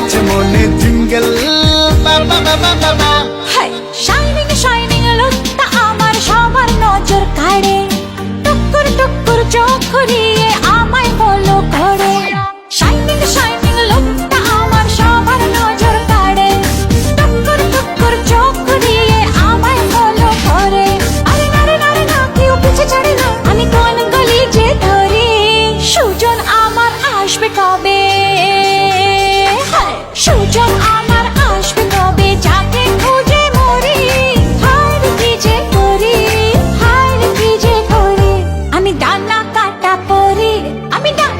বাজছে মনে জিঙ্গল বাবা বাবা বাবা। হাই শাইনিং শাইনিং লুকটা আমার সবার নজর কাড়ে, টুকুর টুকুর চোখ ঘুরিয়ে আমায় ফলো করে। শাইনিং শাইনিং লুকটা আমার সবার নজর কাড়ে, টুকুর টুকুর চোখ ঘুরিয়ে আমায় ফলো করে। আরে নারে নারে না, কেউ পিছে ছাড়ে না, আমি কোন গলি যে ধরি। সুজন আমার আসবে কবে, সুজন আমার আসবে কবে, যাকে খুঁজে মরি। হায় রে কি যে করি, হায় রে কি যে করি, আমি ডানা কাটা পরি, আমি ডানা